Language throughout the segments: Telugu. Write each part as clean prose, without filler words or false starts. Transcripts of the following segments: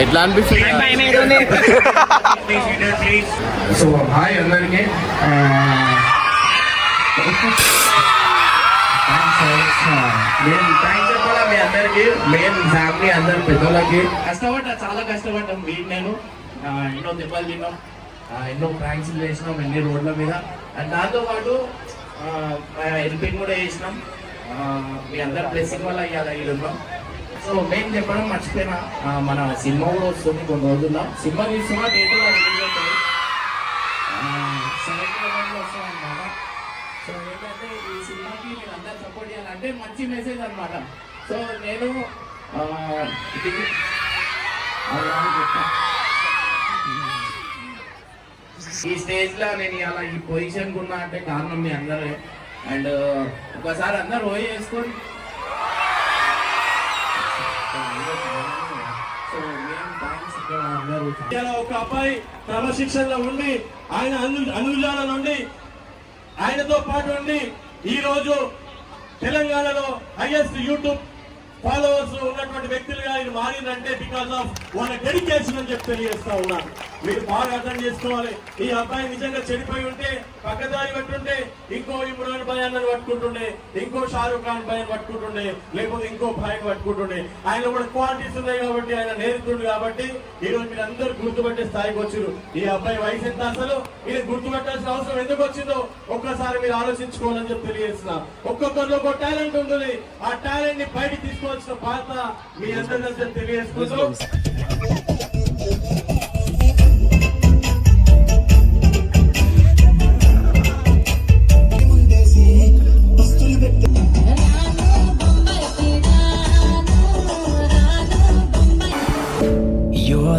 ఎట్లా అనిపిస్తుంది సో హాయ్ అందరికీ నేను థ్యాంక్స్ చెప్పాలా మీ అందరికి మెయిన్ ఫ్యామిలీ అందరు పెద్దోళ్ళకి చాలా కష్టపడ్డాం వీటి నేను ఎన్నో దెబ్బలు తిన్నాం ఎన్నో ప్రాంక్స్ చేసినాం ఎన్ని రోడ్ల మీద అండ్ దాంతోపాటు హెల్పింగ్ కూడా చేసినాం మీ అందరు బ్లెస్సింగ్ వల్ల ఇవాళ ఇక్కడ ఉన్నాం సో మెయిన్ చెప్పడం మర్చిపోయినా మన సినిమా కూడా వస్తుంది కొన్ని రోజుల్లో సినిమా తీస్తున్నా డేట్ రిలీజ్ అవుతుంది 7 November వస్తుంది అనమాట సో ఏంటంటే ఈ సినిమాకి మీరు అందరు సపోర్ట్ చేయాలంటే మంచి మెసేజ్ అనమాట సో నేను ఈ స్టేజ్లో నేను ఇలా ఈ పొజిషన్కి ఉన్నా అంటే కారణం మీ అందరే అండ్ ఒకసారి అందరు ఓయి చేసుకొని ఒక అబ్బాయి క్రమశిక్షణలో ఉండి ఆయన అనుజాల నుండి ఆయనతో పాటు ఉండి ఈ రోజు తెలంగాణలో హైయెస్ట్ యూట్యూబ్ ఫాలోవర్స్ ఉన్నటువంటి వ్యక్తులుగా ఆయన మారిందంటే బికాస్ ఆఫ్ వాళ్ళ డెడికేషన్ అని చెప్పి తెలియజేస్తా ఉన్నారు. మీరు బాగా అర్థం చేసుకోవాలి. ఈ అబ్బాయి నిజంగా చెడిపోయి ఉంటే పక్కదారి పట్టుంటే ఇంకో ఇమ్రాన్ భాయ్ అన్నని పట్టుకుంటుండే, ఇంకో షారూక్ ఖాన్ భాయ్ పట్టుకుంటుండే, లేకపోతే ఇంకో భాయ్ పట్టుకుంటుండే. ఆయన కూడా క్వాలిటీస్ ఉన్నాయి కాబట్టి ఆయన నేర్చుకుండు కాబట్టి ఈ రోజు మీరు అందరూ గుర్తుపట్టే స్థాయికి వచ్చారు. ఈ అబ్బాయి వయసు ఎంత అసలు ఇది గుర్తుపట్టాల్సిన అవసరం ఎందుకు వచ్చిందో ఒక్కసారి మీరు ఆలోచించుకోవాలని చెప్పి తెలియజేస్తున్నా. ఒక్కొక్కరిలో ఒక టాలెంట్ ఉంటుంది. ఆ టాలెంట్ ని బయట తీసుకోవాల్సిన బాధ్యత మీ అందరికీ తెలియజేసుకుంటూ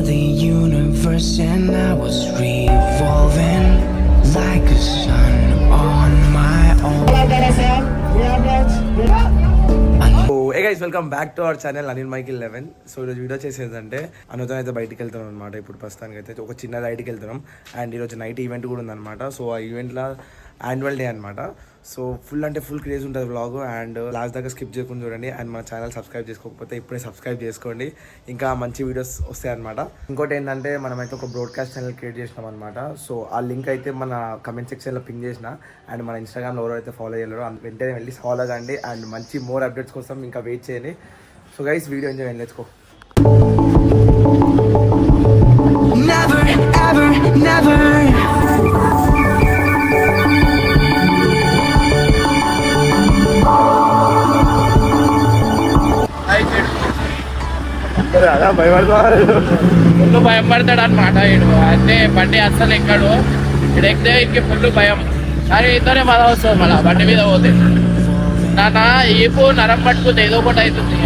the universe and I was revolving like a sun on my own. Hey guys, welcome back to our channel Anil Mike 11. So ఈరోజు వీడియో చేసేదంటే అనుతో అయితే బయటికి వెళ్తున్నాం అనమాట. ఇప్పుడు ప్రస్తుతానికి అయితే ఒక చిన్న రైడ్కి వెళ్తున్నాం అండ్ ఈరోజు నైట్ ఈవెంట్ కూడా ఉందన్నమాట. సో ఆ ఈవెంట్లో యాన్యువల్ డే అనమాట. సో ఫుల్ అంటే ఫుల్ క్రేజ్ ఉంటుంది వ్లాగ్ అండ్ లాస్ట్ దాకా స్కిప్ చేయకుండా చూడండి. అండ్ మన ఛానల్ సబ్స్క్రైబ్ చేసుకోకపోతే ఇప్పుడే సబ్స్క్రైబ్ చేసుకోండి, ఇంకా మంచి వీడియోస్ వస్తాయన్నమాట. ఇంకోటి ఏంటంటే మనమైతే ఒక బ్రాడ్కాస్ట్ ఛానల్ క్రియేట్ చేసినాం అనమాట. సో ఆ లింక్ అయితే మన కమెంట్ సెక్షన్లో పింగ్ చేసిన అండ్ మన ఇన్స్టాగ్రామ్లో ఎవరైతే ఫాలో చేయలేరో వెంటనే వెళ్ళి ఫాలో కండి అండ్ మంచి మోర్ అప్డేట్స్ కోసం ఇంకా వెయిట్ చేయండి. సో గైస్ వీడియో ఎంజాయ్ చేయండి, let's go. Never, ever, never. Full భయం పడతాడు అనమాట. అంటే బండి అస్సలు ఎక్కడు, ఇక్కడ ఎక్కితే ఇంక ఫుల్ భయం. కానీ ఇంతనే బాధ వస్తుంది మళ్ళీ బండి మీద పోతే. నాన్న ఏపు నరం పట్టుకుంటే ఏదో ఒకటి అవుతుంది.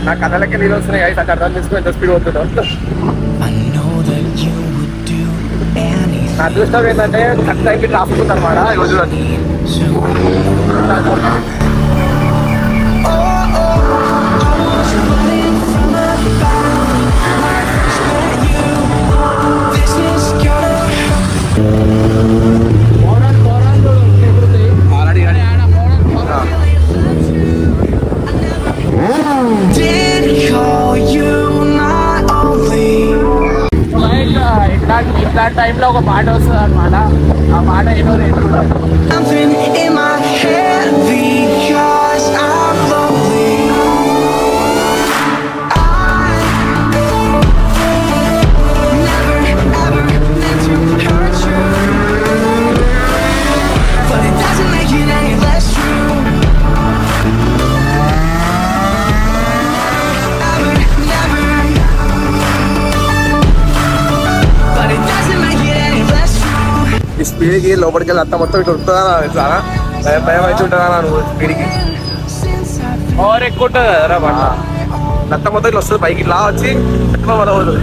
నా కథలకి నీళ్ళు వస్తున్నాయి, అక్కడ అర్థం చేసుకుని ఎంత స్పీడ్ అవుతుందో. నా అదృష్టం ఏంటంటే కరెక్ట్ టైంకి ట్రాఫిక్ ఉంది అనమాట ఈరోజు. ఇట్లాంటి టైంలో ఒక పాట వస్తుంది అనమాట. ఆ పాట ఏదో రేటు ఈ స్పీడ్కి లోపలికి వెళ్ళి అంత మొత్తం ఇటు ఉంటుందా చాలా భయం భయం అయితే ఉంటుందా నువ్వు స్పీడ్కి ఓవర్ ఎక్కువ ఉంటుంది కదరా బండి. అంత మొత్తం ఇట్లా వస్తుంది బైక్ ఇట్లా వచ్చి మొదలవుతుంది.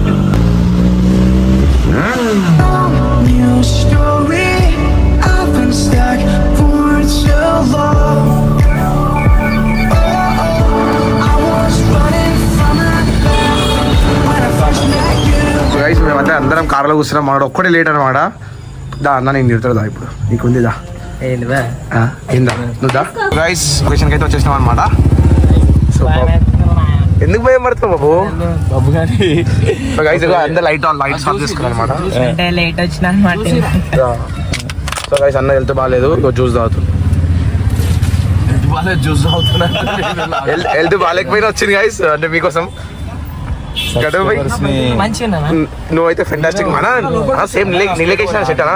మేమైతే అందరం కార్లో కూర్చున్నాం. మనోడు ఒక్కడే లేట్ అనమాట. దా అన్న నేను తిడతాడు దా ఇప్పుడు నీకుంది దా ఏందా నువ్వుదా గైస్ లొకేషన్కి అయితే వచ్చేసినాం అనమాట. సో ఎందుకు భయం పడుతున్నావు బాబు? బాబు గారి గైస్ అందరు లైట్స్ ఆఫ్ చేసుకున్నాం అనమాట. లేట్ వచ్చిన అనమాట. సో గైస్ అన్న హెల్త్ బాగాలేదు, జ్యూస్ తాగుతుంది. జ్యూస్ అవుతున్నా హెల్త్ బాగాలేకపోయినా వచ్చింది గైస్, అంటే మీకోసం. మంచిగా నువ్వైతే ఫెంటాస్టిక్ మన సేమ్ నిలకేసిన సెట్ అనా.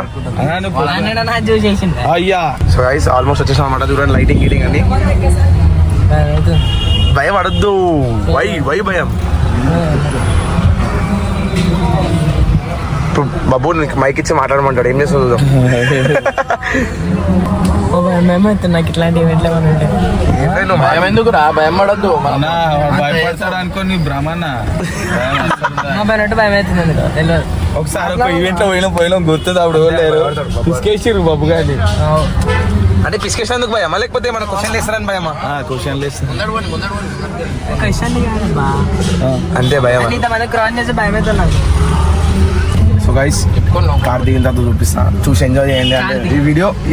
అయ్యా. సో గైస్ ఆల్మోస్ట్ వచ్చేసాం అనమాట. చూడండి లైటింగ్ గీటింగ్ అని. భయం పడద్దు. వై భయం? ఇప్పుడు బాబు నీకు మైక్ ఇచ్చి మాట్లాడమంటాడు, ఏం చేస్తావు చూద్దాం. నాకు ఇట్లాంటి ఈవెంట్లు ఏమైనా ఉంటాయి. భయం ఎందుకు రా, భయం పడద్దు. భయపడతాడు అనుకోని బ్రహ్మన్న భయం భయం అవుతుంది తెలియదు. ఒకసారి ఒక ఈవెంట్ లో పోయినాం గుర్తుంది, అప్పుడు లేరు పిసికేసిర్రు బాబు గారిని. అంటే పిసికేషన్ ఎందుకు భయమా, లేకపోతే మన క్వశ్చన్ వేస్తారని భయమా? క్వశ్చన్లు అంతే భయం. ఇంతమంది క్రాస్ చేసి భయం అవుతున్నాను. సో గైస్ కార్ దిగిన తర్వాత చూపిస్తా, చూసి ఎంజాయ్ చేయండి. అంటే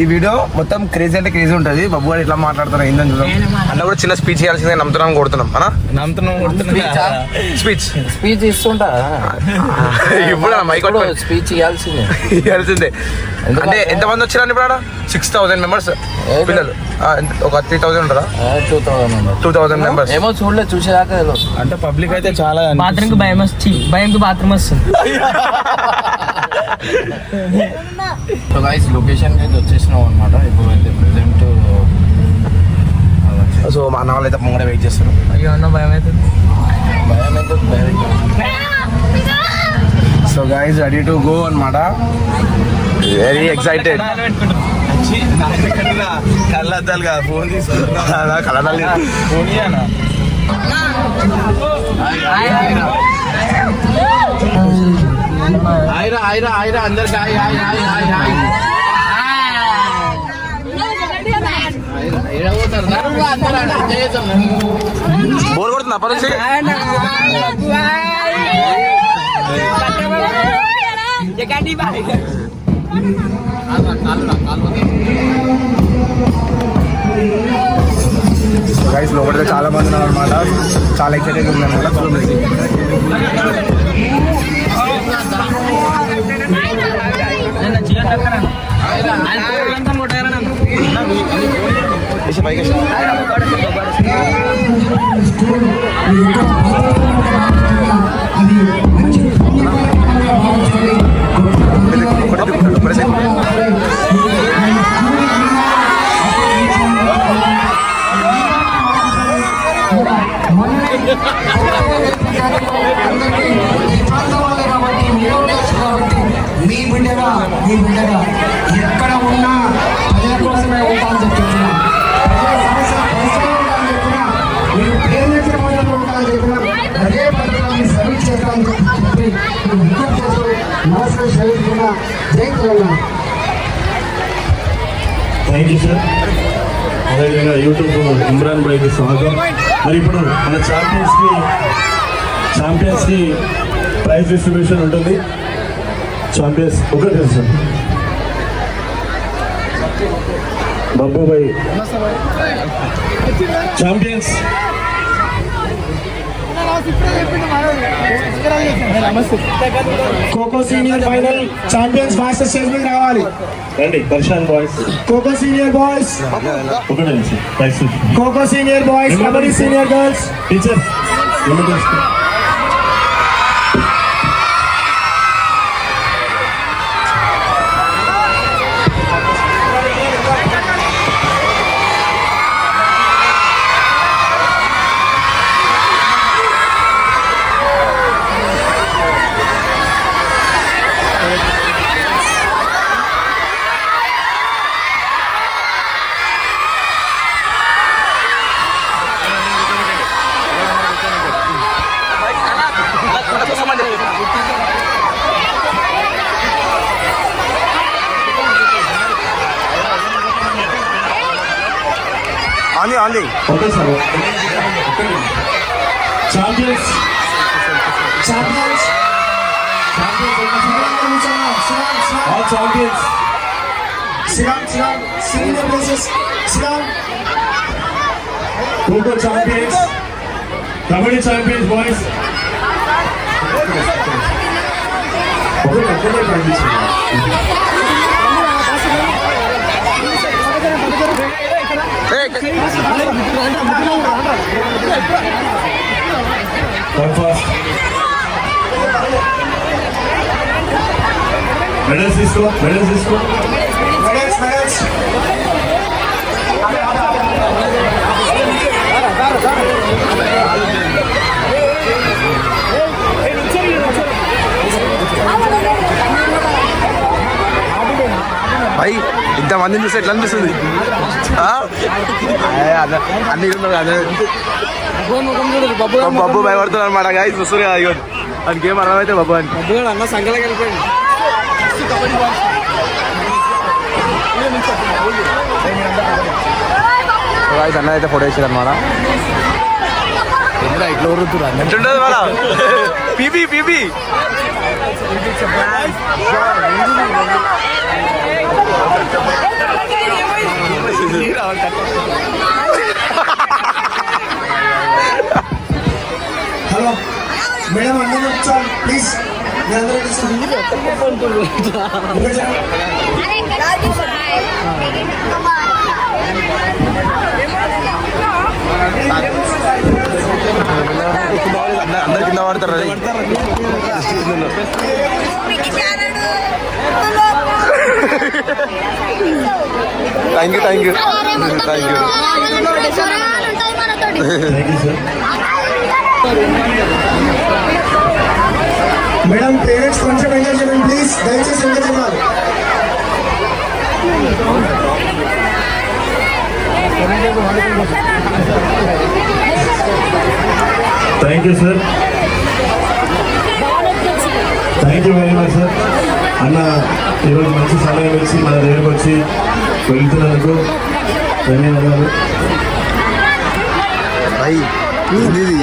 ఈ వీడియో మొత్తం క్రేజీ అంటే క్రేజీ ఉంటుంది. బాబు గారు ఎట్లా మాట్లాడుతున్నా ఏందని చూద్దాం. అన్న కూడా చిన్న స్పీచ్ చేయాల్సిందే, నమ్ముతున్నాం కొడుతున్నాం అన్న. స్పీచ్ ఇస్తుంటా ఇప్పుడు మైక్ స్పీచ్ ఇవ్వాల్సిందే. అంటే ఎంతమంది వచ్చారండి ఇప్పుడు? 6,000 మెంబర్స్ పిల్లలు. ఒక 3,000 ఉంటారా? 2,000 మెంబర్స్ ఏమో చూడలేదు, చూసేదాకా అంటే పబ్లిక్ అయితే చాలా. బాత్రూమ్ కి భయం వచ్చి భయంకి బాత్రూమ్ వస్తుంది. సో గైస్ లొకేషన్ అయితే వచ్చేసినాం అనమాట. ఇప్పుడు అయితే ప్రెసెంట్ సో మా అన్న వాళ్ళు అయితే ముంగడ వెయిట్ చేస్తారు. అయ్యో అన్న భయం అవుతుంది. భయం ఎందుకు, so guys ready to go అనమాట. Very excited. కళ్ళద్దాలుగా ఫోన్ తీసుకున్నా కలదాలి ఫోన్ ఇయ్యనా. ఆయరా అందరికి బోర్ కొడుతుంది అప్పటి నుంచి. గైస్ లోపల చాలా మంది ఉన్నారు అనమాట. చాలా ఎక్సైటెడ్ ఉంది అనమాట. మీ బిడ్డగా ఎక్కడ ఉన్నా ప్రజల కోసమే ఉంటామని చెప్తున్నా. మీరు పేరెంట్ల మొదలు ఉంటామని చెప్పినా అదే పద్ధతిలో సర్వీస్ చేస్తామని చెప్పి విజ్ఞప్తి చేస్తూ నమస్కారం చదువుతున్నా. జై తెలంగాణ. Thank you sir. అదేవిధంగా యూట్యూబ్ ఇమ్రాన్ భాయ్కి స్వాగతం. మరి ఇప్పుడు మన ఛాంపియన్స్కి ప్రైజ్ డిస్ట్రిబ్యూషన్ ఉంటుంది. ఛాంపియన్స్ ఒకటి తెలుసు బాబు భాయ్. Champions kho-kho senior final champions master stage మీద రావాలి. రండి పర్షాన్ బాయ్స్. ఖోఖో సీనియర్ బాయ్స్, ఒకటే తెలుసు prize. Kho-kho senior boys, kabaddi senior girls. Teacher ఆంది okay sir. Champions champions all champions Sit down, sit in your places, sit down. Kho-Kho champions, Kabaddi champions, boys. Come first. Medals తీసుకో. Medals. భయ్ ఇంతమందిని చూస్తే ఎట్లా అనిపిస్తుంది అన్ని బబ్బు భయపడుతుంది అనమాట గాయ చూస్తారు కదా ఇవ్వదు వానికి ఏం అర్థమైతే బబ్బు అని అన్న సంఖ్యలోకి వెళ్ళిపోయింది. అన్న అయితే ఫోటో వేసారు అనమాట ఇట్లా ఊరుతున్నారు ఎట్లుంటుంది మన పీపీ హలో మేడం అందరూ కూర్చోండి ప్లీజ్. మీ అందరూ అందరు కింద పడతారు థ్యాంక్ యూ మేడం పేరెంట్స్ కొంచెం ఎంజాయ్ చేయండి ప్లీజ్, దయచేసి ఎంజాయ్ చేయాలి. Thank you, sir. Thank you very much, sir. అన్న ఈరోజు మంచి సమయం వచ్చి మన దగ్గరకు వచ్చి వెళ్తున్నందుకు ధన్యవాదాలు.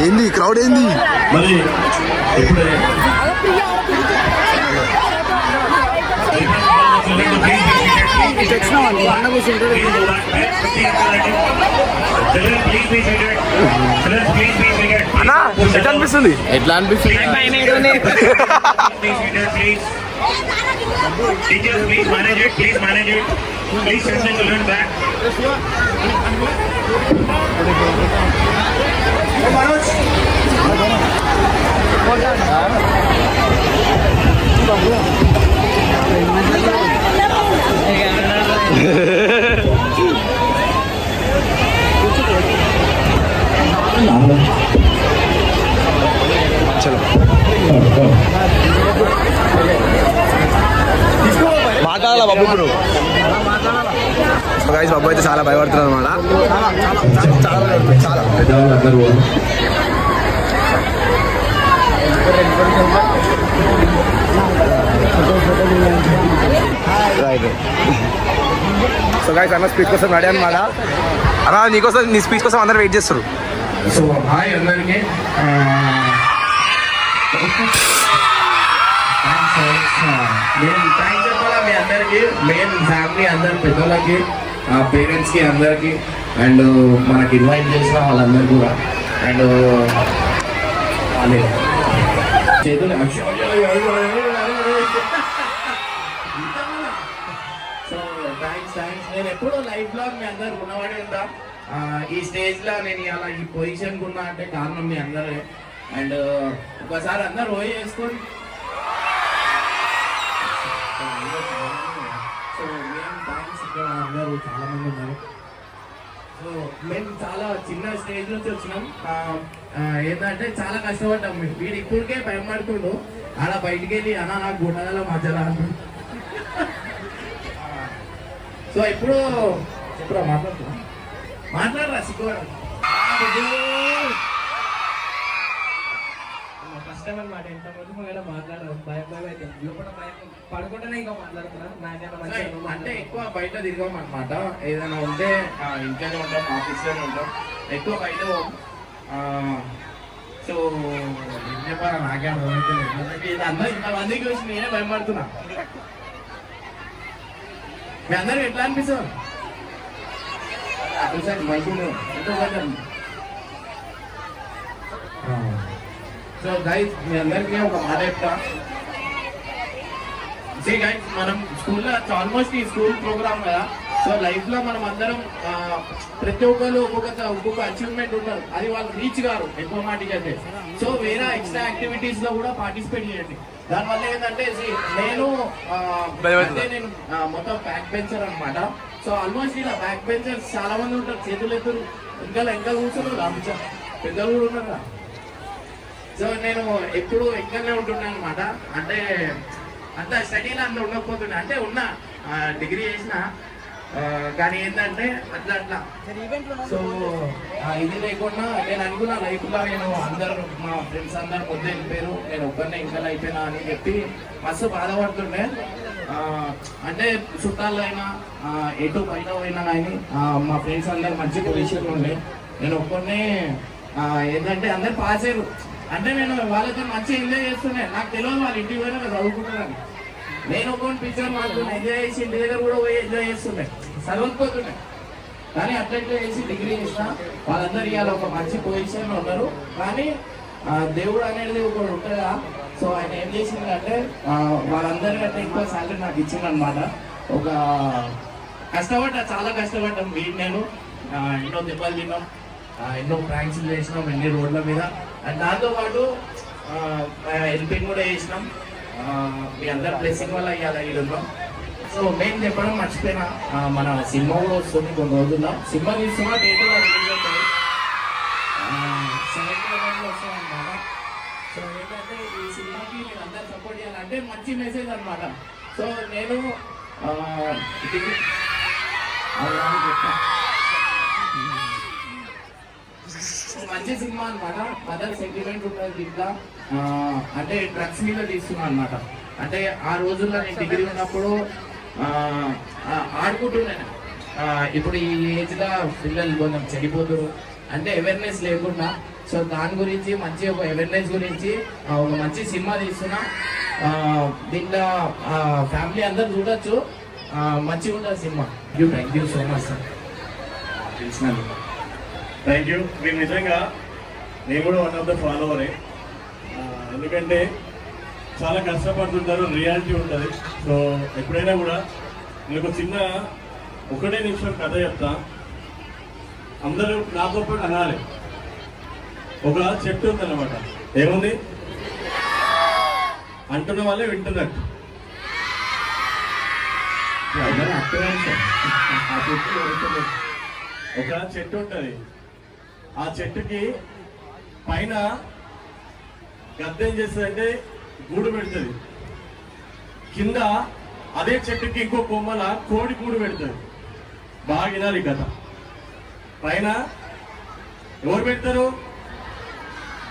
ఏంది క్రౌడ్ ఏంది మరి ఇప్పుడే అన్నా ఎట్లా అనిపిస్తుంది Teachers, please manage it. Please send the children back. Manoj మాట్లాడాల బాబు ఇప్పుడు బాబు అయితే చాలా భయపడుతున్నారు అనమాట సో గైస్ అన్న స్పీచ్ కోసం రెడీ అనమాట అన్న నీకోసం నీ స్పీచ్ కోసం అందరూ వెయిట్ చేస్తారు సో హాయ్ అందరికీ. నేను థ్యాంక్స్ చెప్పాలా మీ అందరికీ, మెయిన్ ఫ్యామిలీ అందరు పెద్దోళ్ళకి, పేరెంట్స్కి అందరికీ, అండ్ మనకి ఇన్వైట్ చేసిన వాళ్ళందరూ కూడా, అండ్ చేతులు సో థ్యాంక్స్. నేను ఎప్పుడూ లైఫ్లో మీ అందరు ఉన్నవాడే ఉంటా. ఈ స్టేజ్లో నేను అలా ఈ పొజిషన్కి ఉన్నా అంటే కారణం మీ అందరే. అండ్ ఒకసారి అందరు ఓ చేసుకొని సో మేము థ్యాంక్స్. ఇక్కడ అందరూ చాలామంది ఉన్నారు. సో మేము చాలా చిన్న స్టేజ్ నుంచి వచ్చినాం. ఏంటంటే చాలా కష్టపడ్డాం. వీడు ఇప్పటికే భయం పడుతుండు, ఆడ బయటికి వెళ్ళి అన్న నాకు గుండెల మధ్యలో అంటు. సో ఇప్పుడు మాట్లాడరా సిగ్గుపడ. కష్టం అనమాట. ఎంత మంది మాట్లాడరు, భయం అయితే లోపల భయం పడుకుంటేనే ఇంకా మాట్లాడుతున్నారు. అంటే ఎక్కువ బయట తిరగం అనమాట. ఏదైనా ఉంటే ఇంట్లోనే ఉంటాం, ఆఫీస్లోనే ఉంటాం, ఎక్కువ బయట పోం. సో ఏం చెప్పాలా నాకే అర్థమైతే అందరూ ఇంతమందికి వచ్చి నేనే భయపడుతున్నా. మీ అందరికి ఎట్లా అనిపిస్తుంది? అటు మైకులు ఎంతో కొంచెం. సో గైస్ మీ అందరికీ ఒక మాట చెప్తా. గైస్ మనం స్కూల్లో ఆల్మోస్ట్ ఈ స్కూల్ ప్రోగ్రామ్ కదా, సో లైఫ్ లో మనం అందరం ప్రతి ఒక్కరు ఒక్కొక్క అచీవ్మెంట్ ఉంటారు, అది వాళ్ళు రీచ్ గారు ఎక్కువ మాటికి అయితే. సో వేరే ఎక్స్ట్రా యాక్టివిటీస్ లో కూడా పార్టిసిపేట్ చేయండి. దానివల్ల ఏంటంటే నేను మొత్తం బ్యాక్ బెంచర్ అనమాట. సో ఆల్మోస్ట్ ఇలా బ్యాక్ బెంచర్స్ చాలా మంది ఉంటారు, చేతులు ఎత్తురు, ఇంకా కూర్చోరు రామిచ్చా, పెద్దలు కూడా ఉన్నారు. సో నేను ఎప్పుడు ఎక్కడనే ఉంటున్నాను అనమాట. అంటే అంత స్టడీలో అంత ఉండకపోతున్నా, అంటే ఉన్నా డిగ్రీ చేసిన, కానీ ఏంటంటే అట్లా. సో ఇది లేకుండా నేను అనుకున్నా లైఫ్లో నేను అందరు మా ఫ్రెండ్స్ అందరు పొద్దు వెళ్ళిపోయారు, నేను ఒక్కరినే ఇంకా అయిపోయినా అని చెప్పి మస్తు బాధపడుతుండే. అంటే చుట్టాల్లో అయినా ఎటు బయట పోయినా కానీ మా ఫ్రెండ్స్ అందరు మంచి పొజిషన్ ఉండే, నేను ఒక్కరినే ఏంటంటే అందరు పాస్ అయ్యారు. అంటే నేను వాళ్ళతో మంచి ఎంజాయ్ చేస్తుండే, నాకు తెలియదు వాళ్ళు ఇంటికి పోయినా చదువుకుంటున్నాను. నేను ఒక పిక్చర్ మాత్రం ఎంజాయ్ చేసి ఇంటి దగ్గర కూడా పోయి ఎంజాయ్ చేస్తుండే, చదువుకుపోతుండే. కానీ అట్లా చేసి డిగ్రీ చేసిన వాళ్ళందరూ ఇవాళ ఒక మంచి పొజిషన్ ఉన్నారు. కానీ దేవుడు అనేది ఒకటి ఉంటుందా, సో ఆయన ఏం చేసిందంటే వాళ్ళందరికంటే ఎక్కువ శాలరీ నాకు ఇచ్చింది అనమాట. ఒక చాలా కష్టపడ్డాం వీటి నేను, ఎన్నో దెబ్బలు తిన్నాం, ఎన్నో ప్రాంక్స్ చేసినాం ఎన్ని రోడ్ల మీద, అండ్ దాంతోపాటు హెల్పింగ్ కూడా చేసినాం. మీ అందరి బ్లెస్సింగ్ వల్ల ఇవాళ ఈ ఉన్నాం. సో మేము చెప్పడం మర్చిపోయినా, మన సినిమా కూడా వస్తుంది కొన్ని రోజుల్లో. సినిమా తీస్తున్నా, డేట్ రిలీజ్ అవుతుంది, 7th November వస్తుంది అనమాట. సో ఏంటంటే ఈ సినిమాకి మీరు అందరు సపోర్ట్ చేయాలంటే మంచి మెసేజ్ అనమాట. సో నేను మంచి సినిమా అనమాట. మదర్ సెంటిమెంట్ ఉంటుంది దీంట్లో. అంటే డ్రగ్స్ మీద తీస్తున్నా అనమాట. అంటే ఆ రోజుల్లో నేను డిగ్రీ ఉన్నప్పుడు ఆడుకుంటున్నాను. ఇప్పుడు ఈ ఏజ్ లో పిల్లలు కొంచెం చెడిపోతారు, అంటే అవేర్నెస్ లేకుండా. సో దాని గురించి మంచి ఒక అవేర్నెస్ గురించి ఒక మంచి సినిమా తీస్తున్నా. దీంట్లో ఫ్యామిలీ అందరు చూడొచ్చు, మంచిగా ఉంటుంది cinema. Thank you so much sir. Thank you. మీరు నిజంగా నేను కూడా వన్ ఆఫ్ ద ఫాలోవరే, ఎందుకంటే చాలా కష్టపడుతుంటారు, రియాలిటీ ఉంటుంది. సో ఎప్పుడైనా కూడా నేను చిన్న ఒకటే నిమిషం కథ చెప్తా, అందరూ నాతో పాటు అనాలి. ఒక చెట్టు ఉందన్నమాట, ఏముంది అంటున్న వాళ్ళే వింటున్నట్టు. ఒక చెట్టు ఉంటుంది, ఆ చెట్టుకి పైన గద్ద ఏం చేస్తుందంటే గూడు పెడుతుంది, కింద అదే చెట్టుకి ఇంకో కొమ్మల కోడి గూడు పెడుతుంది. బాగా వినాలి కథ. పైన ఎవరు పెడతారు?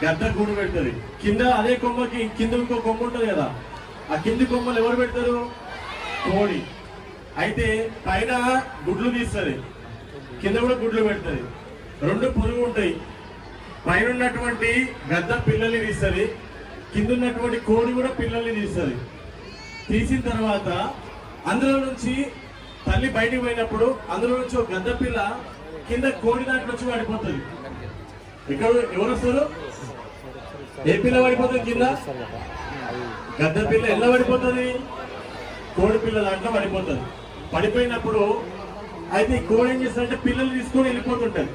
గద్ద గూడు పెడుతుంది, కింద అదే కొమ్మకి కింద ఇంకో కొమ్మ ఉంటుంది కదా, ఆ కింది కొమ్మలు ఎవరు పెడతారు? కోడి. అయితే పైన గుడ్లు తీస్తుంది, కింద కూడా గుడ్లు పెడుతుంది, రెండు పురుగు ఉంటాయి. పైన ఉన్నటువంటి గద్ద పిల్లల్ని తీస్తుంది, కింద ఉన్నటువంటి కోడి కూడా పిల్లల్ని తీస్తుంది. తీసిన తర్వాత అందులో నుంచి తల్లి బయటికి పోయినప్పుడు అందులో నుంచి ఒక గద్ద పిల్ల కింద కోడి దాంట్లో వచ్చి పడిపోతుంది. ఇక్కడ ఎవరు వస్తారు? ఏ పిల్ల పడిపోతుంది? కింద గద్ద పిల్ల ఎలా పడిపోతుంది? కోడి పిల్ల దాంట్లో పడిపోతుంది. పడిపోయినప్పుడు అయితే ఈ కోడి ఏం చేస్తుందంటే పిల్లలు తీసుకొని వెళ్ళిపోతుంటది.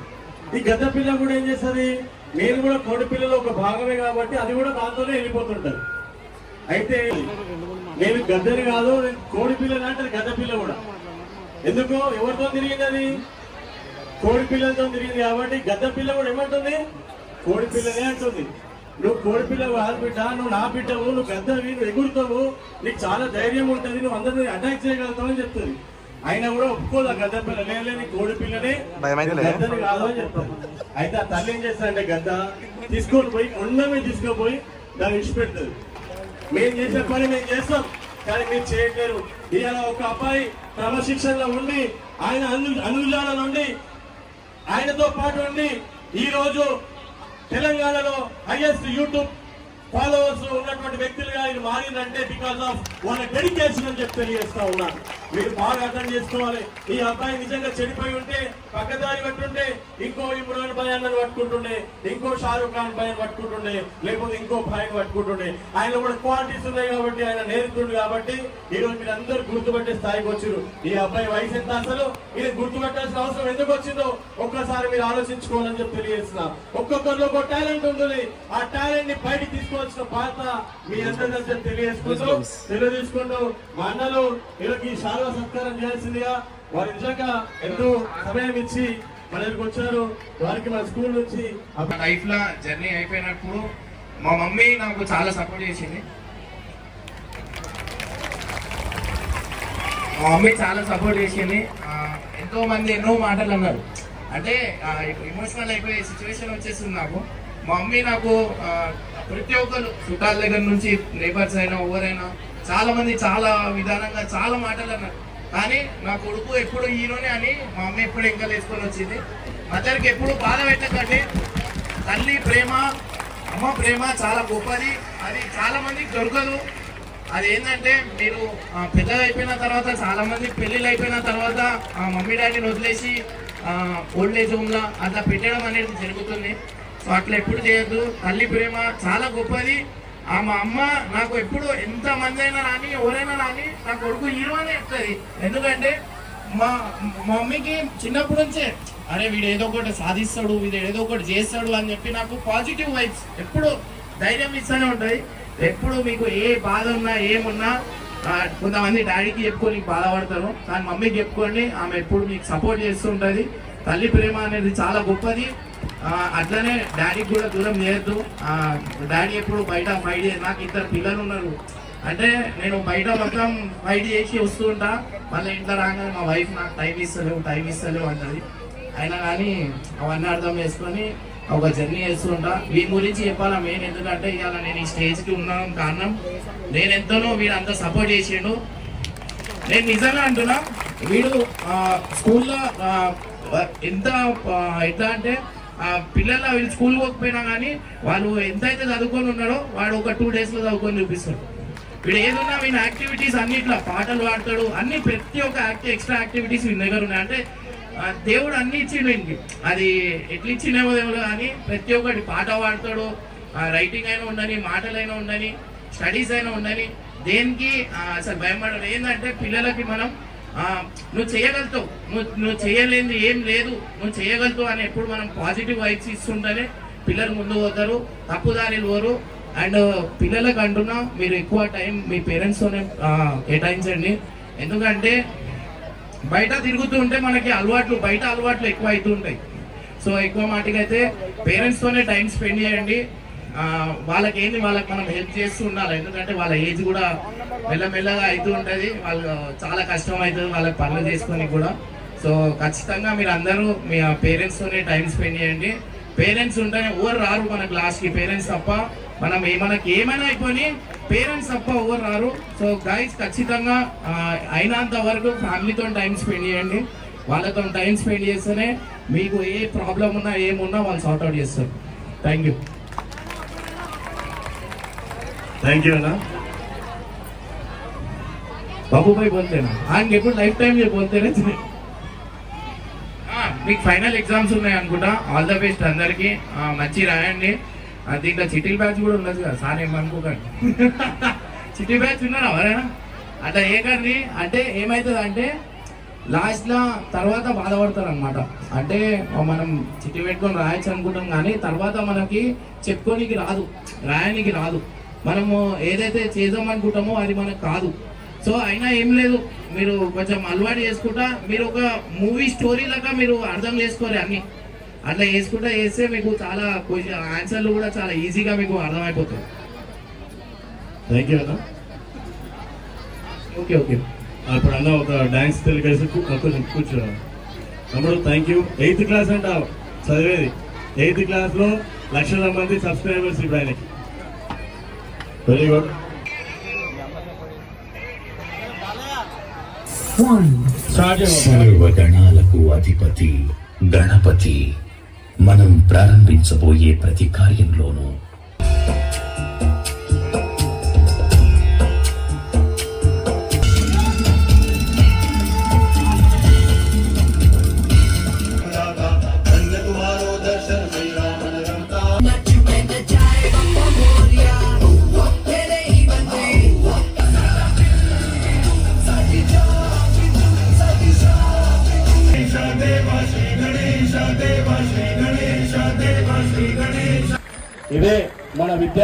ఈ గద్ద పిల్ల కూడా ఏం చేస్తుంది? నేను కూడా కోడి పిల్లలో ఒక భాగమే కాబట్టి అది కూడా దాంతోనే వెళ్ళిపోతుంటది. అయితే నేను గద్దని కాదు, కోడి పిల్ల అంటది గద్ద పిల్ల కూడా. ఎందుకు? ఎవరితో తిరిగింది? అది కోడి పిల్లలతో తిరిగింది కాబట్టి గద్ద పిల్ల కూడా ఏమంటుంది? కోడి పిల్లనే అంటుంది. నువ్వు కోడి పిల్ల కాదు బిడ్డ, నువ్వు నా బిడ్డవు, నువ్వు గద్దవి, నువ్వు ఎగురుతావు, నీకు చాలా ధైర్యం ఉంటుంది, నువ్వు అందరినీ అటాక్ చేయగలుగుతావు అని చెప్తుంది. అయినా కూడా ఒప్పుకోదు ఆ గద్ద పిల్ల, లేని కోడి పిల్లనే గద్దని కాదు అని చెప్తాను. అయితే ఆ తల్లి ఏం చేస్తారంటే గద్ద తీసుకొని పోయి ఉన్నమే తీసుకుపోయి దాన్ని విడిచిపెడుతుంది. మేము చేసే పని మేము చేస్తాం, కానీ మీరు చేయట్లేరు. ఇవాళ ఒక అబ్బాయి క్రమశిక్షణలో ఉండి ఆయన అనుజాల నుండి ఆయనతో పాటు ఉండి ఈ రోజు తెలంగాణలో హైయెస్ట్ యూట్యూబ్ ఫాలోవర్స్ ఉన్నటువంటి వ్యక్తులుగా ఆయన మారిందంటే బికాస్ ఆఫ్ వాళ్ళ డెడికేషన్ అని చెప్పి తెలియజేస్తా ఉన్నాను. మీరు బాగా అర్థం చేసుకోవాలి. ఈ అబ్బాయి నిజంగా చెడిపోయి ఉంటే పక్కదారి పట్టుంటే ఇంకో ఇమ్రాన్ భాయ్ అన్నను పట్టుకుంటుండే, ఇంకో షారూక్ ఖాన్ భాయ్ పట్టుకుంటుండే, లేకపోతే ఇంకో భాయ్ పట్టుకుంటుండే. ఆయన కూడా క్వాలిటీస్ ఉన్నాయి కాబట్టి, ఆయన నేర్చుకుండు కాబట్టి ఈ రోజు మీరు అందరూ గుర్తుపట్టే స్థాయికి వచ్చారు. ఈ అబ్బాయి వయసు ఎంత, అసలు ఇది గుర్తుపెట్టాల్సిన అవసరం ఎందుకు వచ్చిందో ఒక్కసారి మీరు ఆలోచించుకోవాలని చెప్పి తెలియజేస్తున్నా. ఒక్కొక్కరిలో ఒక టాలెంట్ ఉంటుంది, ఆ టాలెంట్ ని బయటికి తీసుకోవాల్సిన బాధ్యత మీ అందరికీ తెలియజేసుకుంటూ మా అన్నలు ఈరోజు ఈ శాలువా సత్కారం చేయాల్సిందిగా, వారు నిజంగా ఎంతో సమయం ఇచ్చి మన దగ్గరికి వచ్చారు. వారికి మన స్కూల్ నుంచి లైఫ్ లో జర్నీ అయిపోయినప్పుడు మా మమ్మీ నాకు చాలా సపోర్ట్ చేసింది. మా మమ్మీ చాలా సపోర్ట్ చేసింది. ఎంతో మంది ఎన్నో మాటలు అన్నారు, అంటే ఎమోషనల్ అయిపోయే సిచ్యువేషన్ వచ్చేసింది నాకు. మా మమ్మీ నాకు ప్రతి ఒక్కరు చుట్టాల దగ్గర నుంచి నేబర్స్ అయినా ఎవరైనా చాలా మంది చాలా విధానంగా చాలా మాటలు అన్నారు. కానీ నా కొడుకు ఎప్పుడు హీరోనే అని మా అమ్మ ఎప్పుడు ఇంకా వేసుకొని వచ్చింది. మదర్కి ఎప్పుడు బాధ పెట్టకండి. తల్లి ప్రేమ, అమ్మ ప్రేమ చాలా గొప్పది, అది చాలా మందికి దొరకదు. అది ఏంటంటే మీరు పెద్దగా అయిపోయిన తర్వాత చాలా మంది పెళ్ళిళ్ళు అయిపోయిన తర్వాత మమ్మీ డాడీని వదిలేసి ఓల్డ్ ఏజ్ హోమ్లో అట్లా పెట్టడం అనేది జరుగుతుంది. సో అట్లా ఎప్పుడు చేయొద్దు. తల్లి ప్రేమ చాలా గొప్పది. మా అమ్మ నాకు ఎప్పుడు ఎంత మంది అయినా రాని ఎవరైనా రాని నా కొడుకు హీరో అని చెప్తుంది. ఎందుకంటే మా మమ్మీకి చిన్నప్పటి నుంచే అరే వీడు ఏదో ఒకటి సాధిస్తాడు, వీడు ఏదో ఒకటి చేస్తాడు అని చెప్పి నాకు పాజిటివ్ వైబ్స్ ఎప్పుడు ధైర్యం ఇస్తూనే ఉంటుంది. ఎప్పుడు మీకు ఏ బాధ ఉన్నా ఏమున్నా కొంతమంది డాడీకి చెప్పుకొని బాధపడతారు, కానీ మమ్మీకి చెప్పుకోండి, ఆమె ఎప్పుడు మీకు సపోర్ట్ చేస్తూ ఉంటుంది. తల్లి ప్రేమ అనేది చాలా గొప్పది. అట్లనే డాడీకి కూడా దూరం చేయొద్దు. డాడీ ఎప్పుడు బయట ఫైట్ చేసి, నాకు 2 పిల్లలు ఉన్నారు అంటే నేను బయట మొత్తం ఫైట్ చేసి వస్తూ ఉంటా, మళ్ళీ ఇంట్లో రాగానే మా వైఫ్ నాకు టైం ఇస్తలేవు అంటది. అయినా కానీ అవన్నీ అర్థం చేసుకొని ఒక జర్నీ చేస్తూ ఉంటా. వీరి గురించి చెప్పాలా మెయిన్, ఎందుకంటే ఇవాళ నేను ఈ స్టేజ్కి ఉన్నాను కారణం నేను ఎంతనో వీడు అంత సపోర్ట్ చేసిండు. నేను నిజంగా అంటున్నా, వీడు స్కూల్లో ఎంత ఎట్లా అంటే పిల్లలు వీళ్ళు స్కూల్ పోకపోయినా కానీ వాళ్ళు ఎంతైతే చదువుకొని ఉన్నాడో వాడు ఒక 2 డేస్లో చదువుకొని చూపిస్తాడు. వీడు ఏదున్నా వీళ్ళ యాక్టివిటీస్ అన్నిట్లో పాటలు పాడతాడు, అన్ని ప్రతి ఒక్క ఎక్స్ట్రా యాక్టివిటీస్ వీళ్ళ దగ్గర ఉన్నాయి. అంటే దేవుడు అన్ని ఇచ్చిండు వీనికి, అది ఎట్లా ఇచ్చినేమో దేవుడు కానీ ప్రతి ఒక్కటి పాట పాడతాడు, రైటింగ్ అయినా ఉండని, మాటలైనా ఉండని, స్టడీస్ అయినా ఉండని, దేనికి అసలు భయపడదు. ఏంటంటే పిల్లలకి మనం నువ్వు చేయగలుగుతావు, నువ్వు చేయలేనిది ఏం లేదు, నువ్వు చేయగలుగుతావు అని ఎప్పుడు మనం పాజిటివ్ వైబ్స్ ఇస్తుంటేనే పిల్లలు ముందు పోతారు, తప్పుదారిలు పోరు. అండ్ పిల్లలకు అంటున్నా, మీరు ఎక్కువ టైం మీ పేరెంట్స్తోనే కేటాయించండి. ఎందుకంటే బయట తిరుగుతూ ఉంటే మనకి బయట అలవాట్లు ఎక్కువ అవుతూ ఉంటాయి. సో ఎక్కువ మాటకైతే పేరెంట్స్తోనే టైం స్పెండ్ చేయండి. వాళ్ళకి మనం హెల్ప్ చేస్తూ ఉండాలి. ఎందుకంటే వాళ్ళ ఏజ్ కూడా మెల్లమెల్లగా అవుతూ ఉంటుంది, వాళ్ళు చాలా కష్టం అవుతుంది వాళ్ళకి పనులు చేసుకొని కూడా. సో ఖచ్చితంగా మీరు అందరూ మీ పేరెంట్స్తోనే టైం స్పెండ్ చేయండి. పేరెంట్స్ ఉంటేనే ఎవరు రారు మన క్లాస్కి, పేరెంట్స్ తప్ప. మనకి ఏమైనా అయిపోయి పేరెంట్స్ తప్ప ఎవరు రారు. సో గైస్ ఖచ్చితంగా అయినంత వరకు ఫ్యామిలీతో టైం స్పెండ్ చేయండి. వాళ్ళతో టైం స్పెండ్ చేస్తేనే మీకు ఏ ప్రాబ్లం ఉన్నా ఏమున్నా వాళ్ళు సార్ట్అవుట్ చేస్తారు. థ్యాంక్ యూ అన్న. बाबू भाई बोलते ना ఆయన ఎప్పుడు లైఫ్ టైం बोलते మీకు ఫైనల్ ఎగ్జామ్స్ ఉన్నాయి అనుకుంటా. ఆల్ ద బెస్ట్ అందరికి, మంచి రాయండి. దీంట్లో చిటిల్ బ్యాచ్ కూడా ఉండదు కదా సార్, ఏమనుకోకండి. చిట్టి బ్యాచ్ ఉన్నారా ఎవరైనా అట్లా ఏకండి. అంటే ఏమవుతుంది అంటే లాస్ట్లో తర్వాత బాధపడతారు అనమాట. అంటే మనం చిట్టి పెట్టుకొని రాయొచ్చు అనుకుంటాం, కానీ తర్వాత మనకి చెప్పుకోనికి రాదు, రాయనికి రాదు. మనము ఏదైతే చేద్దాం అనుకుంటామో అది మనకు కాదు. సో అయినా ఏం లేదు, మీరు కొంచెం అలవాటు చేసుకుంటా, మీరు ఒక మూవీ స్టోరీ లాగా మీరు అర్థం చేసుకోవాలి అన్ని. అట్లా చేసుకుంటా చేస్తే మీకు చాలా ఆన్సర్లు కూడా చాలా ఈజీగా మీకు అర్థమైపోతుంది. థ్యాంక్ యూ అన్న. ఓకే ఇప్పుడు అన్న ఒక డాన్స్ తెలియసి కొంచెం కూర్చో తమ్ముడు. Thank you. 8th క్లాస్ అంట చదివేది, 8th క్లాస్లో లక్షల మంది సబ్స్క్రైబర్స్ ఇప్పుడు ఆయనకి. Very good. సర్వగణాలకు అధిపతి గణపతి. మనం ప్రారంభించబోయే ప్రతి కార్యంలోనూ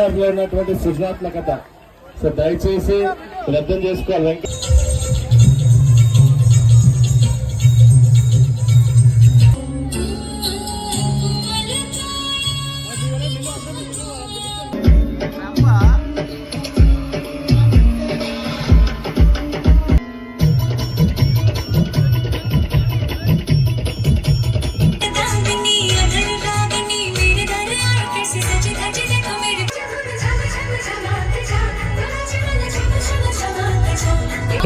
స్టార్స్ లో ఉన్నటువంటి సృజనాత్మకత. సో దయచేసి మీరు అర్థం చేసుకోవాలి.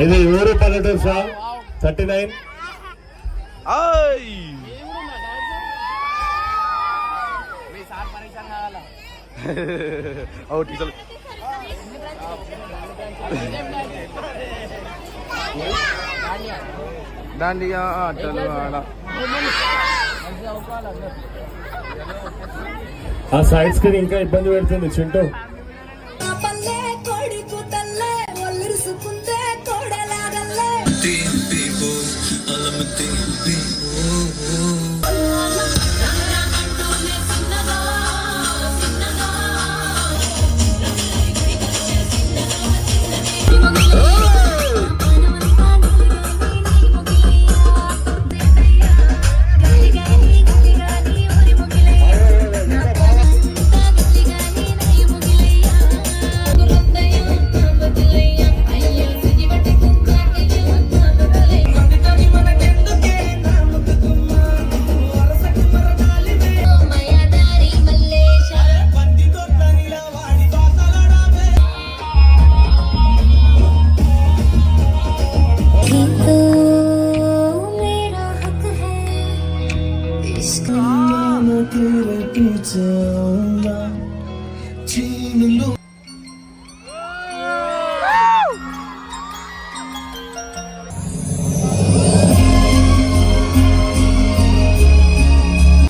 ఇది ఊరు పల్లెటూరు సాంగ్ 39. దాండియా ఆటలు ఆడ. ఆ సైడ్ స్క్రీన్ ఇంకా ఇబ్బంది పెడుతుంది చింటూ.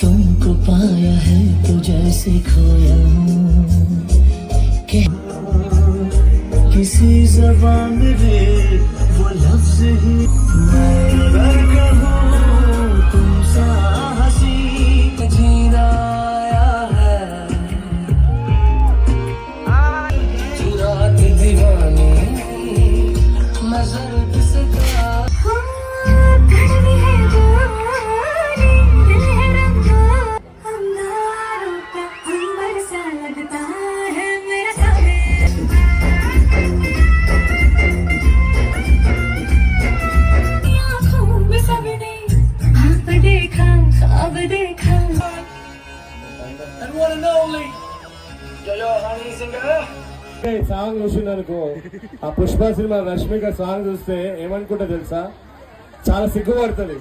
तुमको पाया है तो जैसे खोया किसी ज़बान में भी वो लफ्ज़ ही मैं अगर कहूँ तुम सा हंसी जीना आया है रात दीवानी नजर किसका సాంగ్ చూసిందనుకో, ఆ పుష్ప సినిమా రష్మిక సాంగ్ చూస్తే ఏమనుకుంటా తెలుసా, చాలా సిగ్గుపడుతుంది.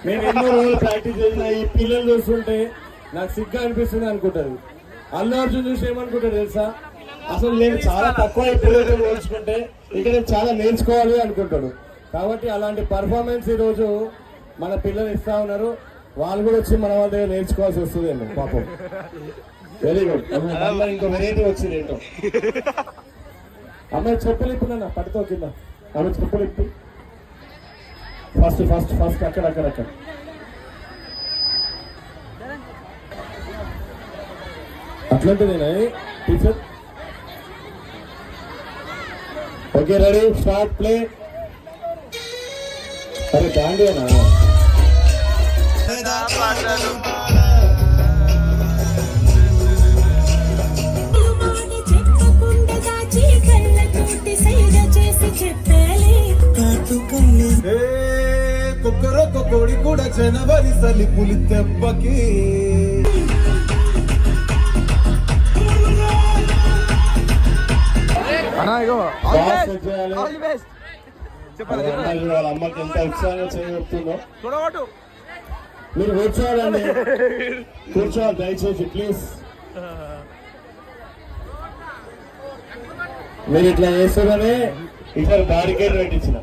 నేను ఎన్నో రోజులు ప్రాక్టీస్ చేసిన ఈ పిల్లలు చూస్తుంటే నాకు సిగ్గు అనిపిస్తుంది అనుకుంటారు. అల్లు అర్జున్ చూసి ఏమనుకుంటాడు తెలుసా, అసలు నేను చాలా తక్కువ పిల్లలతో పోల్చుకుంటే ఇక్కడ చాలా నేర్చుకోవాలి అనుకుంటాడు. కాబట్టి అలాంటి పర్ఫార్మెన్స్ ఈ రోజు మన పిల్లలు ఇస్తా ఉన్నారు. వాళ్ళు కూడా వచ్చి మన వాళ్ళ దగ్గర నేర్చుకోవాల్సి వస్తుంది పాపం. Very good. ఇంకో వెరైటీ వచ్చింది ఏంటో. అమ్మాయి చెప్పులు ఇప్పున్నా పట్టుకో కింద. ఆమె చెప్పులు ఇప్పి ఫస్ట్ ఫస్ట్ ఫస్ట్ అక్కడ అట్లాంటిదేనా teacher? Okay ready start play. అరే దాండియానా కుక్కరొక్క కోడి కూడా చెనవరి సలి పులి తెప్పకి వాళ్ళ అమ్మకి ఎంత ఉత్సాహంగా చేయబడుతుందో మీరు కూర్చోవాలండి. కూర్చోవాలి దయచేసి ప్లీజ్. మీరు ఇట్లా చేస్తారనే ఇక్కడ బారికేడ్ పెట్టించిన.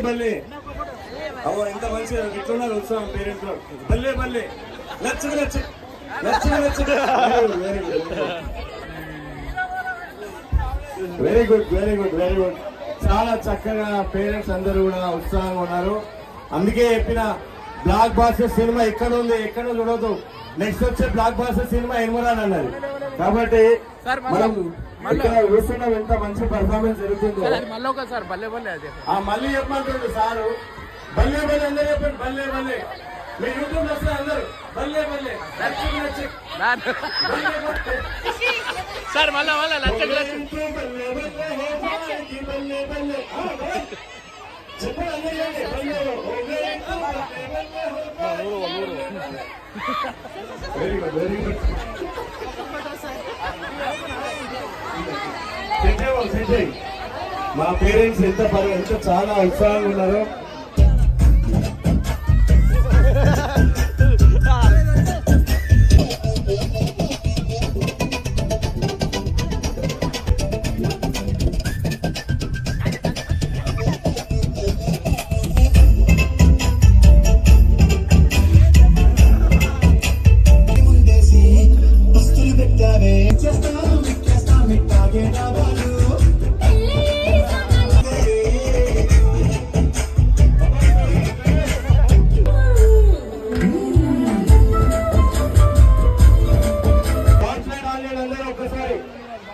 బల్లే అవ్వ ఎంత మంచిగా ఎట్లున్నారు ఉత్సాహం పేరెంట్స్ బల్లే బల్లే నచ్చదు నచ్చదు నచ్చదు నచ్చదు very good very good very good చాలా చక్కగా పేరెంట్స్ అందరూ కూడా ఉత్సాహంగా ఉన్నారు. అందుకే చెప్పిన బ్లాక్ బాస్టర్ సినిమా ఎక్కడ ఉంది ఎక్కడ చూడదు, నెక్స్ట్ వచ్చే బ్లాక్ బాస్టర్ సినిమా ఎన్మరాన్ అన్నది. కాబట్టి మనం ఇక్కడ చూస్తున్నాం ఎంత మంచి పర్ఫార్మెన్స్ జరుగుతుందో. మళ్ళీ చెప్పమంటుండే సారు బల్లే బల్లే అందరూ చెప్పండి బల్లే బల్లే. మీ యూట్యూబ్ వస్తే అందరూ బల్లే బల్లే సార్ మళ్ళా బల్లే బల్లే చెప్పండి వెరీ గుడ్ వెరీ గుడ్. మా పేరెంట్స్ ఎంత చాలా ఉత్సాహంగా ఉన్నారు.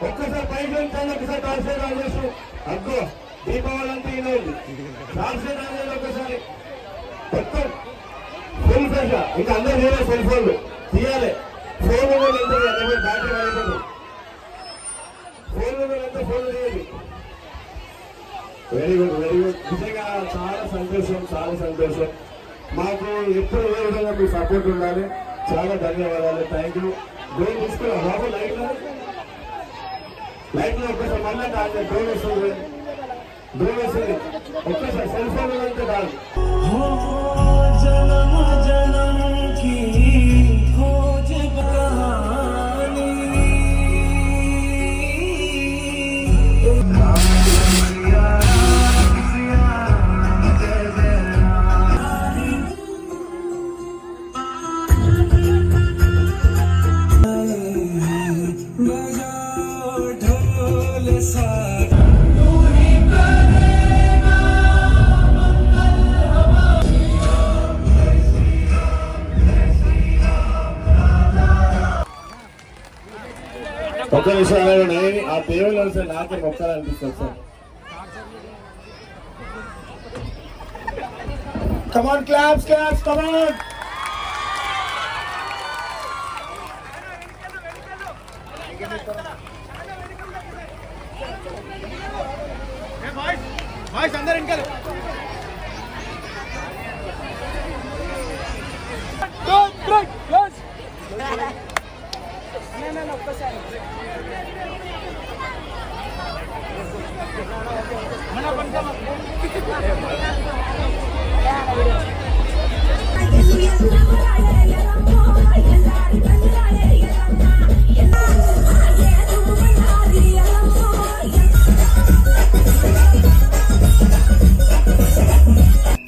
ఒక్కసారి పైకి వెళ్తాను, ఒకసారి టార్చర్ ఆన్ చేస్తూ అగ్గో దీపావళి అంతా ఈయన టార్చర్ ఆన్ చేయాలి ఒకసారి మొత్తం ఫుల్ ఫ్రెష్. ఇంకా అందరూ వేరే సెల్ ఫోన్లు తీయాలి. ఫోన్ బ్యాటరీ వాడేటప్పుడు ఫోన్ తీయాలి. Very good very good. నిజంగా చాలా సంతోషం చాలా సంతోషం. మాకు ఎప్పుడు ఏ విధంగా మీ సపోర్ట్ ఉండాలి. చాలా ధన్యవాదాలు. Thank you. డోర్ తీసుకున్నా బాబు లైట్ లో ఒక్కసారి మళ్ళీ డోర్ వస్తుంది డోర్ వస్తుంది ఒక్కసారి సెల్ ఫోన్ అంటే కాదు. जन्म जन्म की खोज कहानी ఒక్క నిమిషం ఆ దేవుళ్ళు సార్ నాకే మొక్కాలనిపిస్తుంది sir. Come on, claps, claps, come on. Boys అందరూ ఇంకా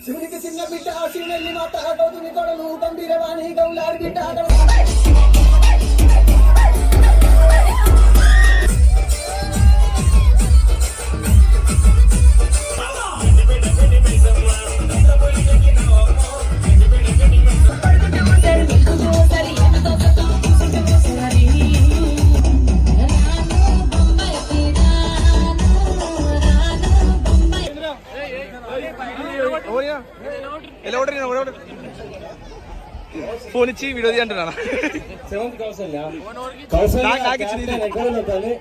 శివునికి చిన్న బిడ్డ శివుని మాత గౌతుని కొడలు గంభీరవాణి గౌలారి బిడ్డ ఫోన్ ఇచ్చి వీడియో అంటున్నా. సెవెంత్ కౌశల్య ఎక్కడ తల్లి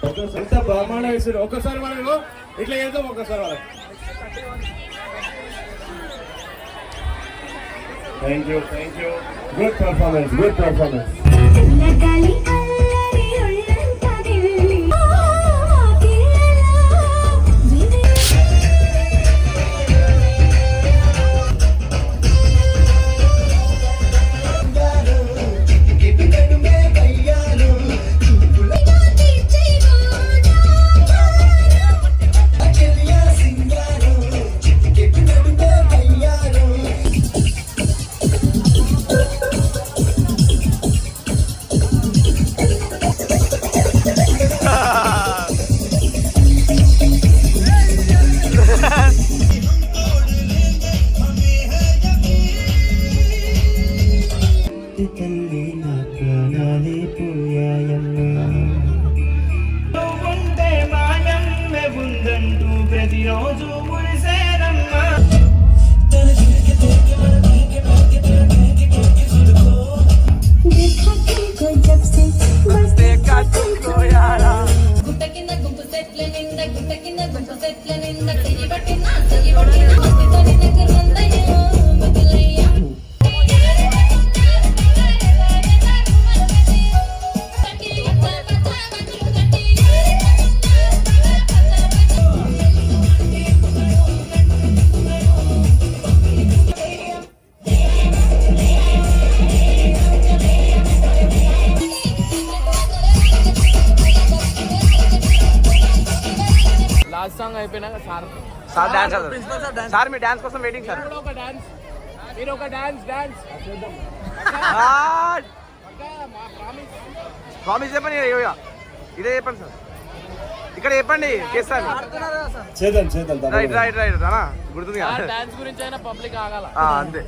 ఎంత బ్రహ్మాండ వేసారు. ఒక్కసారి మనం ఇట్లా చేద్దాం. ఒక్కసారి వాళ్ళకి థ్యాంక్ యూ గుడ్ పర్ఫార్మెన్స్ తల్లి నా ప్రాణాలే పోయాయమ్మా ఉంటే మాయమ్మె ఉందంటూ ప్రతిరోజు మురిసేనమ్మా గుట్ట కింద గుంపు సెట్ల నింద గుట్ట కింద గుంపు సెట్ల నింద చెయ్యి పట్టిన చెయ్యి పట్టిన మస్తితో నిన్నకు నందయ్య మదిలయ్య లాస్ట్ సాంగ్ అయిపోయినాక సార్ సార్ డాన్స్ సార్ మీ డాన్స్ కోసం వెయిటింగ్ సార్. ఒక డాన్స్ మీరు ఒక డాన్స్ ప్రామిస్ చెప్పండి. ఇదే చెప్పండి సార్. ఇక్కడ చెప్పండి చేస్తాను. చేద్దాం రైట్ అన్నా గుర్తుంది కదా. డాన్స్ గురించి అయినా పబ్లిక్ ఆగాల అంతే.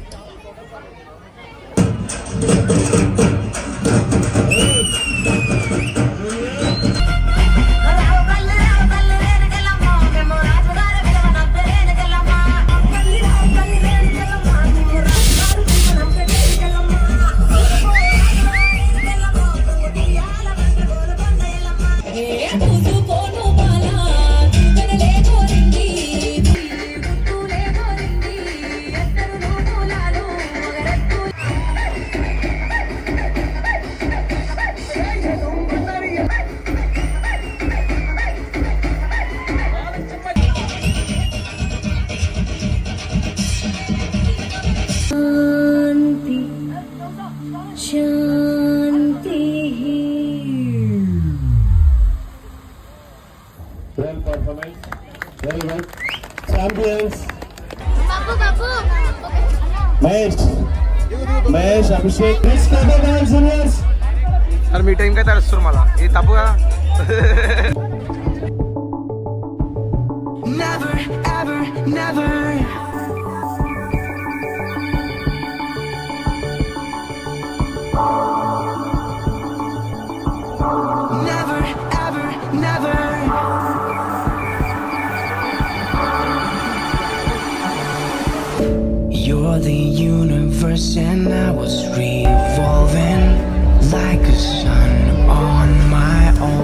మహేష్ అభిషేక్ సార్ మీ టైంకి అయితే వస్తారు మళ్ళా. ఇది తప్పు కదా. Never, ever, never. Never, ever, never. You're the universe and I was revolving like a sun on my own.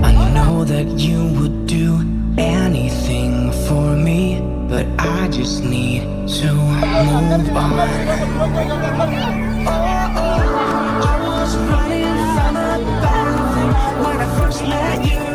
I know that you would do anything for me, but I just need to move on. I was running from a bad thing when I first met you.